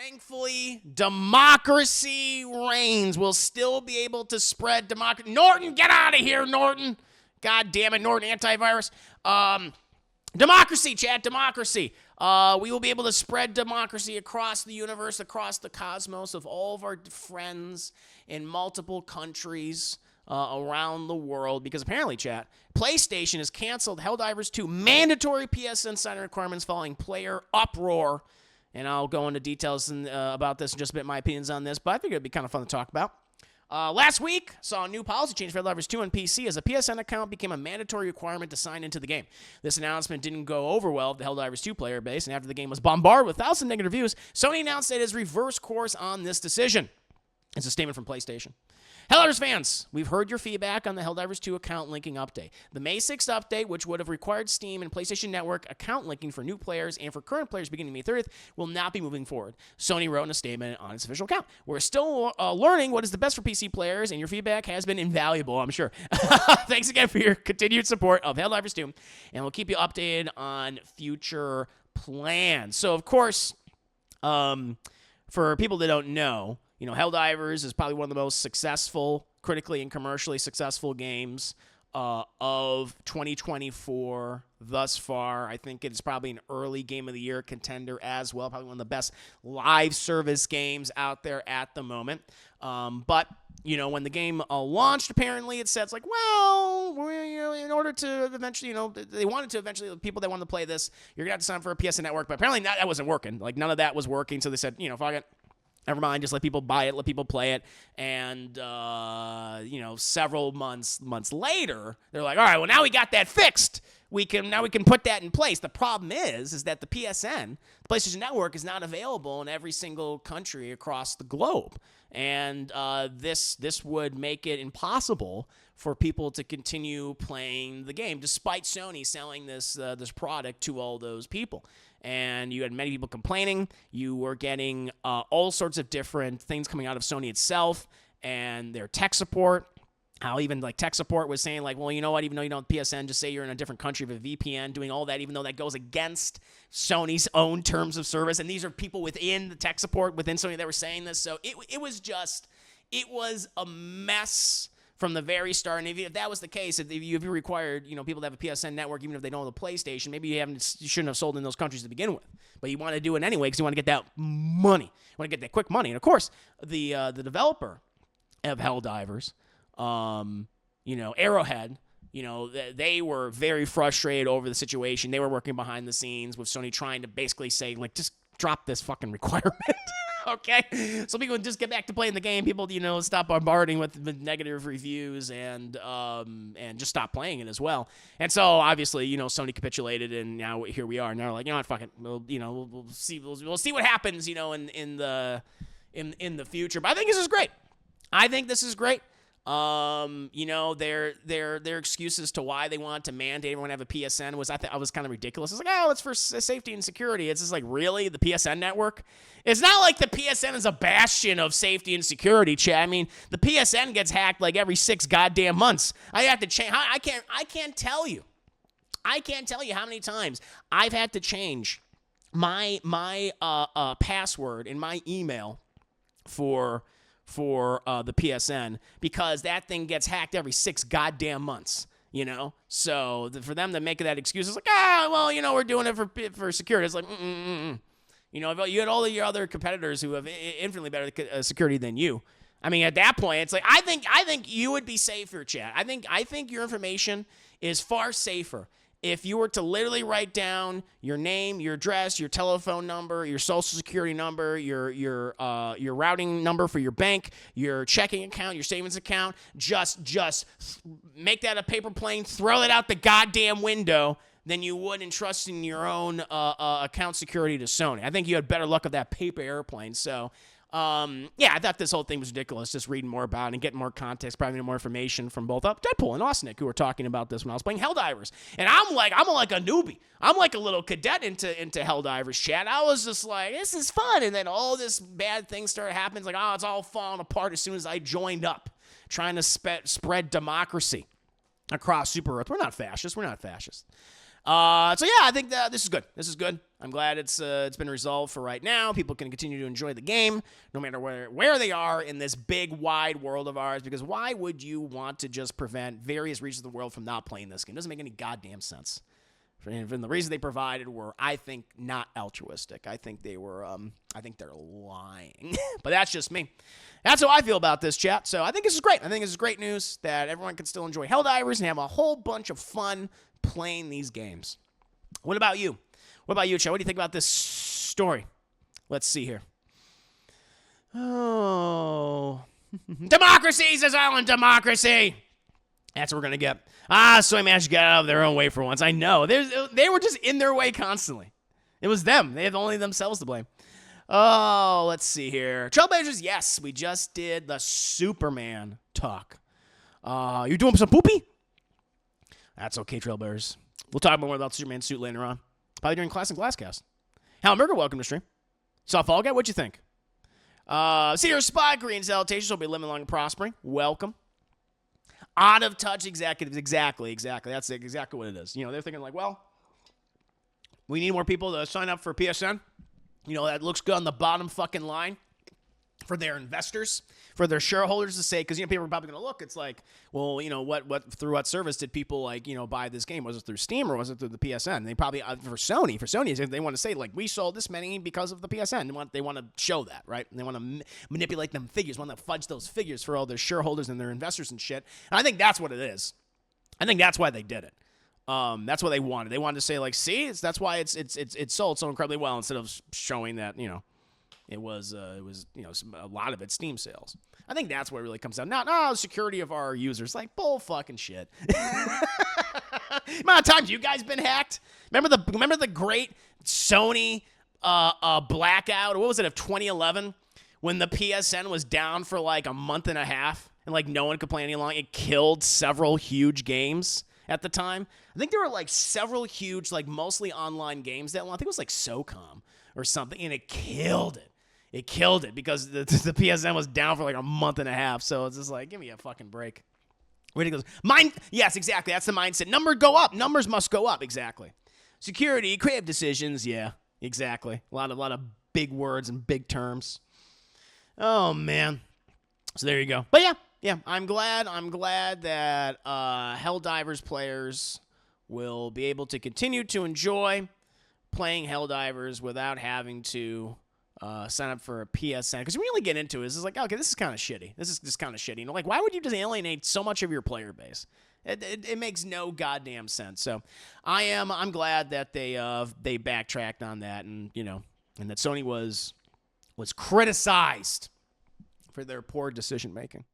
Thankfully, democracy reigns. We'll still be able to spread democracy. Norton, get out of here, Norton. God damn it, Norton antivirus. Democracy, chat, democracy. We will be able to spread democracy across the universe, across the cosmos of all of our friends in multiple countries around the world. Because apparently, chat, PlayStation has canceled Helldivers 2 mandatory PSN sign requirements following player uproar. And I'll go into details about this in just a bit, my opinions on this, but I think it'd be kind of fun to talk about. Last week, saw a new policy change for Helldivers 2 on PC as a PSN account became a mandatory requirement to sign into the game. This announcement didn't go over well with the Helldivers 2 player base, and after the game was bombarded with 1,000 negative reviews, Sony announced it has reversed course on this decision. It's a statement from PlayStation. Helldivers fans, we've heard your feedback on the Helldivers 2 account linking update. The May 6th update, which would have required Steam and PlayStation Network account linking for new players and for current players beginning May 30th, will not be moving forward. Sony wrote in a statement on its official account. We're still learning what is the best for PC players, and your feedback has been invaluable, I'm sure. Thanks again for your continued support of Helldivers 2, and we'll keep you updated on future plans. So, of course, for people that don't know, you know, Helldivers is probably one of the most successful, critically and commercially successful games of 2024 thus far. I think it's probably an early Game of the Year contender as well. Probably one of the best live service games out there at the moment. But, you know, when the game launched, apparently it said, it's like, well, in order to eventually, you know, they wanted to eventually, the people that wanted to play this, you're going to have to sign up for a PSN network. But apparently that wasn't working. Like, none of that was working. So they said, you know, fuck it. Never mind, just let people buy it, let people play it, and, you know, several months later, they're like, all right, well, now we got that fixed. Now we can put that in place. The problem is that the PSN, the PlayStation Network, is not available in every single country across the globe, and this would make it impossible for people to continue playing the game, despite Sony selling this product to all those people. And you had many people complaining. You were getting all sorts of different things coming out of Sony itself and their tech support. How even like tech support was saying like, well, you know what, even though you don't have PSN, just say you're in a different country with a VPN, doing all that, even though that goes against Sony's own terms of service. And these are people within the tech support within Sony that were saying this. So it was a mess from the very start. And if that was the case, if you required, you know, people to have a PSN network, even if they don't have a PlayStation, maybe you shouldn't have sold in those countries to begin with. But you want to do it anyway because you want to get that money. You want to get that quick money. And of course, the developer of Helldivers, you know, Arrowhead, you know, they were very frustrated over the situation. They were working behind the scenes with Sony trying to basically say, like, just drop this fucking requirement. Okay, so people just get back to playing the game. People, you know, stop bombarding with negative reviews and just stop playing it as well. And so obviously, you know, Sony capitulated, and now here we are. Now we're like, you know what, fuck it. We'll see what happens, you know, in the future. But I think this is great. You know, their excuses to why they want to mandate everyone have a PSN was, I was kind of ridiculous. It's like, oh, it's for safety and security. It's just like, really? The PSN network? It's not like the PSN is a bastion of safety and security, chat. I mean, the PSN gets hacked like every 6 goddamn months. I have to change. I can't tell you. I can't tell you how many times I've had to change my password in my email for the PSN because that thing gets hacked every 6 goddamn months, you know? So for them to make that excuse, it's like, well, you know, we're doing it for security. It's like, You know, you had all of your other competitors who have infinitely better security than you. I mean, at that point, it's like, I think you would be safer, chat. I think your information is far safer if you were to literally write down your name, your address, your telephone number, your social security number, your routing number for your bank, your checking account, your savings account, just make that a paper plane, throw it out the goddamn window, than you would entrusting your own account security to Sony. I think you had better luck with that paper airplane. So, yeah, I thought this whole thing was ridiculous, just reading more about it and getting more context, probably more information from both Deadpool and Austinic, who were talking about this when I was playing Helldivers. And I'm like a newbie. I'm like a little cadet into Helldivers, chat. I was just like, this is fun. And then all this bad things started happening. It's like, oh, it's all falling apart as soon as I joined up, trying to spread democracy across Super Earth. We're not fascists. So yeah, I think that this is good. This is good. I'm glad it's been resolved for right now. People can continue to enjoy the game no matter where they are in this big, wide world of ours, because why would you want to just prevent various regions of the world from not playing this game? It doesn't make any goddamn sense. And the reason they provided were, I think, not altruistic. I think they were, I think they're lying. But that's just me. That's how I feel about this, chat. So I think this is great. I think this is great news that everyone can still enjoy Helldivers and have a whole bunch of fun playing these games. What about you? What about you, chat? What do you think about this story? Let's see here. Oh. Democracy, says Alan. Democracy. That's what we're going to get. So I managed to get out of their own way for once. I know. They were just in their way constantly. It was them. They had only themselves to blame. Oh, let's see here. Trailblazers, yes. We just did the Superman talk. You doing some poopy? That's okay, Trailblazers. We'll talk more about Superman suit later on. Probably during Classic Glasscast. Hallenberger, welcome to stream. Saw Fall Guy, what'd you think? See your spot, green salutations. Will be living long and prospering. Welcome. Out of touch executives. Exactly. That's exactly what it is. You know, they're thinking like, well, we need more people to sign up for PSN. You know, that looks good on the bottom fucking line for their investors, for their shareholders to say, because, you know, people are probably going to look. It's like, well, you know, what through what service did people, like, you know, buy this game? Was it through Steam or was it through the PSN? They probably, for Sony, they want to say, like, we sold this many because of the PSN. They want to show that, right? And they want to manipulate them figures, want to fudge those figures for all their shareholders and their investors and shit. And I think that's what it is. I think that's why they did it. That's what they wanted. They wanted to say, like, see, that's why it's sold so incredibly well, instead of showing that, you know, it was you know, a lot of it Steam sales. I think that's what it really comes down. Not security of our users. Like, bull fucking shit. Amount of times you guys been hacked? Remember the great Sony blackout? What was it, of 2011, when the PSN was down for like a month and a half and like no one could play any longer? It killed several huge games at the time. I think there were like several huge, like mostly online games that, I think it was like SOCOM or something, and it killed it. It killed it because the PSN was down for like a month and a half. So it's just like, give me a fucking break. Ridiculous. Yes, exactly. That's the mindset. Numbers go up. Numbers must go up. Exactly. Security, creative decisions. Yeah, exactly. A lot of big words and big terms. Oh man. So there you go. But yeah. I'm glad that Helldivers players will be able to continue to enjoy playing Helldivers without having to sign up for a PSN. Because when you really get into it, it's like, okay, this is kind of shitty. This is just kind of shitty. You know, like, why would you just alienate so much of your player base? It makes no goddamn sense. So I'm glad that they backtracked on that, and, you know, and that Sony was criticized for their poor decision making.